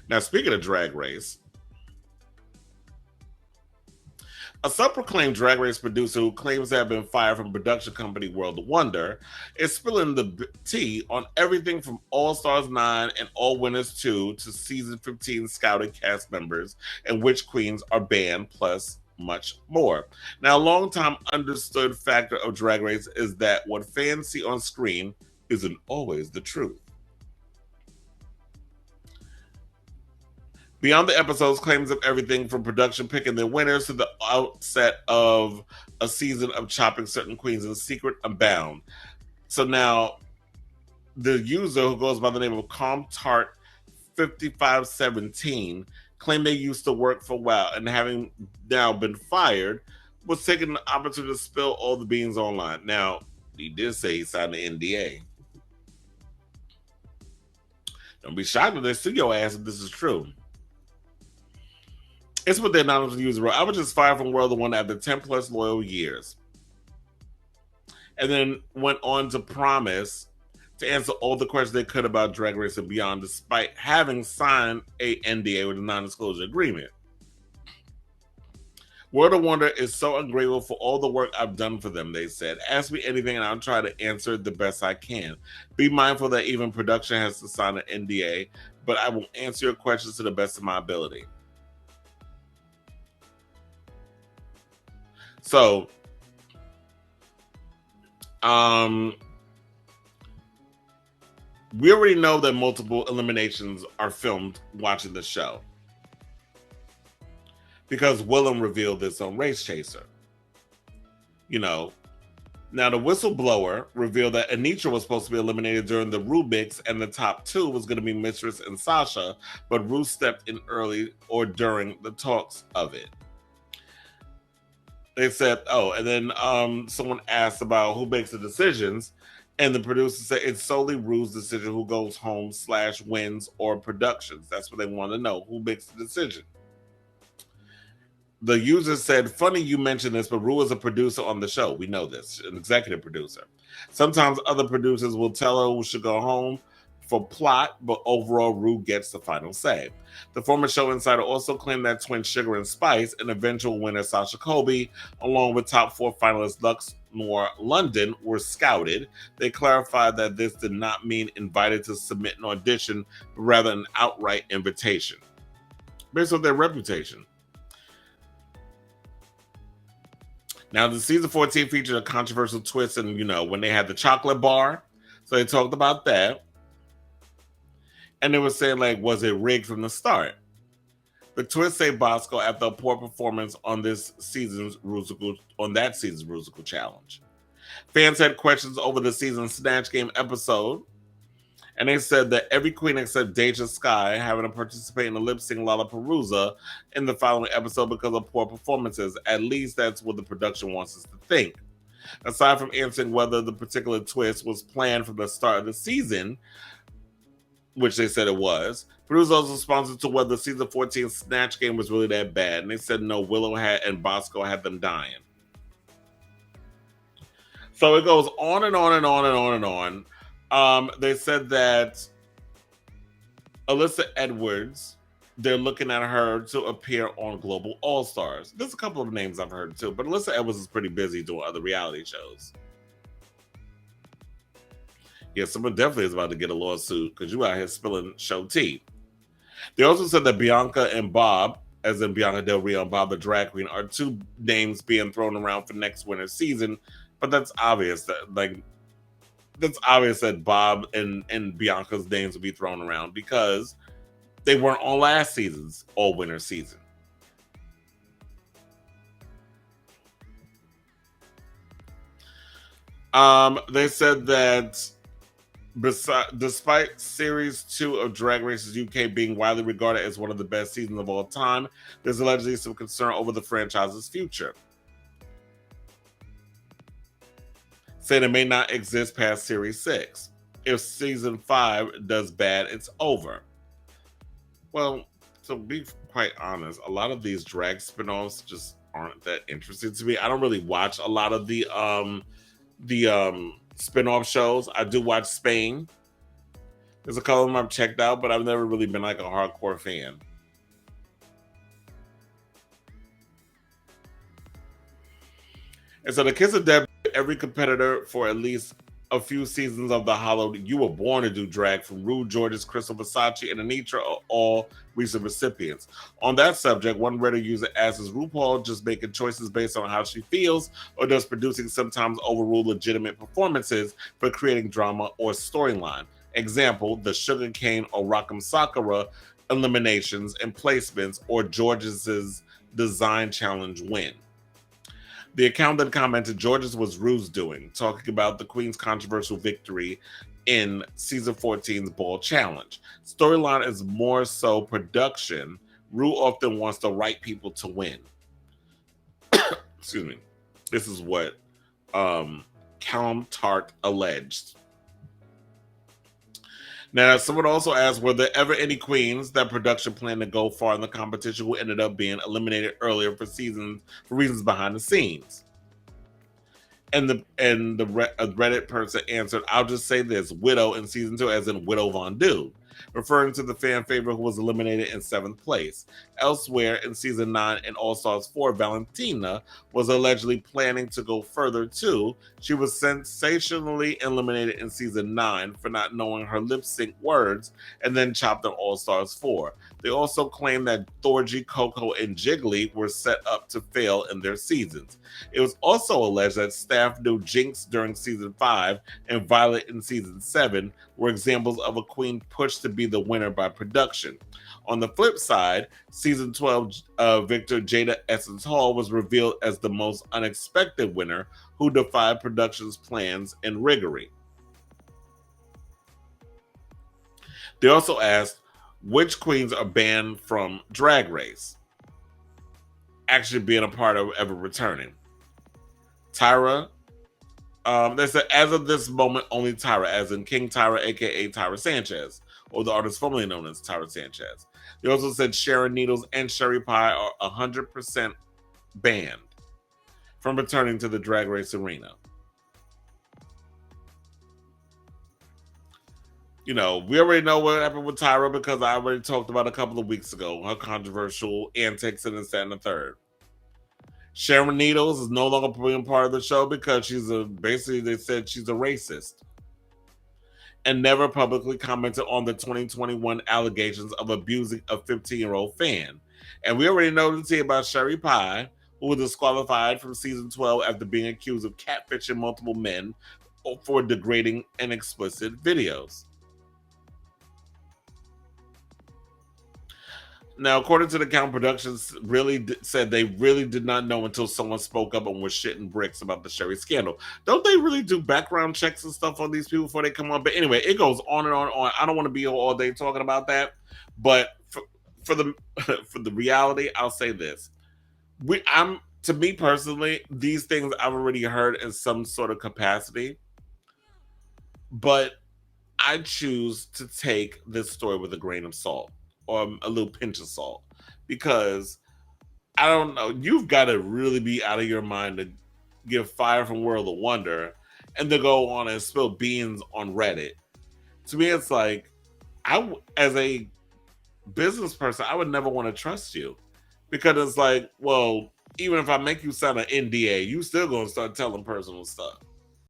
Now, speaking of Drag Race, a self-proclaimed Drag Race producer who claims to have been fired from production company World of Wonder is spilling the tea on everything from All Stars 9 and All Winners 2 to season 15 scouted cast members and which queens are banned, plus much more. Now, a long-time understood factor of Drag Race is that what fans see on screen isn't always the truth. Beyond the episodes, claims of everything from production picking their winners to the outset of a season of chopping certain queens in secret abound. So now, the user who goes by the name of Calm Tart 5517 claimed they used to work for WoW and having now been fired, was taking the opportunity to spill all the beans online. Now, he did say he signed an NDA. Don't be shocked if they sue your ass if this is true. It's what the anonymous user wrote. I was just fired from World of Wonder after 10 plus loyal years. And then went on to promise to answer all the questions they could about Drag Race and beyond, despite having signed a NDA with a non-disclosure agreement. World of Wonder is so ungrateful for all the work I've done for them, they said. Ask me anything and I'll try to answer it the best I can. Be mindful that even production has to sign an NDA, but I will answer your questions to the best of my ability. So, we already know that multiple eliminations are filmed watching the show because Willem revealed this on Race Chaser. You know, now the whistleblower revealed that Anitra was supposed to be eliminated during the Rubik's and the top two was going to be Mistress and Sasha, but Ruth stepped in early or during the talks of it. They said, and then someone asked about who makes the decisions, and the producer said it's solely Rue's decision who goes home / wins or productions. That's what they want to know, who makes the decision. The user said, funny you mentioned this, but Rue is a producer on the show. We know this, an executive producer. Sometimes other producers will tell her who should go home for plot, but overall, Rue gets the final say. The former show insider also claimed that twin Sugar and Spice and eventual winner Sasha Colby, along with top 4 finalist Lux Noir London, were scouted. They clarified that this did not mean invited to submit an audition, but rather an outright invitation, based on their reputation. Now, the season 14 featured a controversial twist, and when they had the chocolate bar, so they talked about that. And they were saying, was it rigged from the start? The twist say Bosco after a poor performance on that season's Rusical Challenge. Fans had questions over the season's Snatch Game episode, and they said that every queen except Deja Sky having to participate in the lip sync Lollapalooza in the following episode because of poor performances. At least that's what the production wants us to think. Aside from answering whether the particular twist was planned from the start of the season, which they said it was, producers also responded to whether season 14 Snatch Game was really that bad, and they said no, Willow and Bosco had them dying. So it goes on and on and on and on and on. They said that Alyssa Edwards, they're looking at her to appear on Global All Stars. There's a couple of names I've heard too, but Alyssa Edwards is pretty busy doing other reality shows. Yeah, someone definitely is about to get a lawsuit because you out here spilling show tea. They also said that Bianca and Bob, as in Bianca Del Rio and Bob the Drag Queen, are 2 names being thrown around for next winter's season. But that's obvious that Bob and Bianca's names will be thrown around because they weren't on last season's All Winner season. They said that despite Series 2 of Drag Races UK being widely regarded as one of the best seasons of all time, there's allegedly some concern over the franchise's future, saying it may not exist past Series 6. If Season 5 does bad, it's over. Well, to be quite honest, a lot of these drag spin-offs just aren't that interesting to me. I don't really watch a lot of the spin-off shows. I do watch Spain, It's a couple of them I've checked out, but I've never really been like a hardcore fan. And so the Kiss of Death, every competitor for at least a few seasons of the Hollowed You Were Born to Do drag from Rude Georges, Crystal Versace, and Anitra are all recent recipients. On that subject, one Reddit user asks, is RuPaul just making choices based on how she feels, or does producing sometimes overrule legitimate performances for creating drama or storyline? Example, the Sugarcane or Rock'em Sakura eliminations and placements, or Georges' design challenge win. The account that commented Georges was Rue's doing, talking about the Queen's controversial victory in season 14's Ball Challenge. Storyline is more so production. Rue often wants the right people to win. Excuse me. This is what Callum Tart alleged. Now, someone also asked, were there ever any queens that production planned to go far in the competition who ended up being eliminated earlier for reasons behind the scenes? And the Reddit person answered, I'll just say this, Widow in season 2, as in Widow Von Du, referring to the fan favorite who was eliminated in 7th place. Elsewhere in season 9 and All Stars 4, Valentina was allegedly planning to go further too. She was sensationally eliminated in season 9 for not knowing her lip sync words and then chopped on All Stars 4. They also claimed that Thorgy, Coco, and Jiggly were set up to fail in their seasons. It was also alleged that staff knew Jinx during season 5 and Violet in season 7 were examples of a queen pushed to be the winner by production. On the flip side, season 12 Victor Jada Essence Hall was revealed as the most unexpected winner who defied production's plans and riggory. They also asked, which queens are banned from Drag Race actually being a part of ever returning? Tyra. They said, as of this moment, only Tyra, as in King Tyra, aka Tyra Sanchez, or the artist formerly known as Tyra Sanchez. They also said Sharon Needles and Sherry Pie are 100% banned from returning to the Drag Race arena. You know, we already know what happened with Tyra because I already talked about a couple of weeks ago, her controversial antics in the second and third. Sharon Needles is no longer being part of the show because basically they said she's a racist and never publicly commented on the 2021 allegations of abusing a 15-year-old fan. And we already know the tea about Sherry Pie, who was disqualified from season 12 after being accused of catfishing multiple men for degrading and explicit videos. Now, according to the account, Productions said they really did not know until someone spoke up and was shitting bricks about the Sherry scandal. Don't they really do background checks and stuff on these people before they come on? But anyway, it goes on and on and on. I don't want to be here all day talking about that, but for the for the reality, I'll say this: to me personally, these things I've already heard in some sort of capacity, but I choose to take this story with a grain of salt or a little pinch of salt because I don't know. You've got to really be out of your mind to give Fire from World of Wonder and to go on and spill beans on Reddit. To me, it's like, as a business person, I would never want to trust you because it's like, well, even if I make you sign an NDA, you still gonna start telling personal stuff.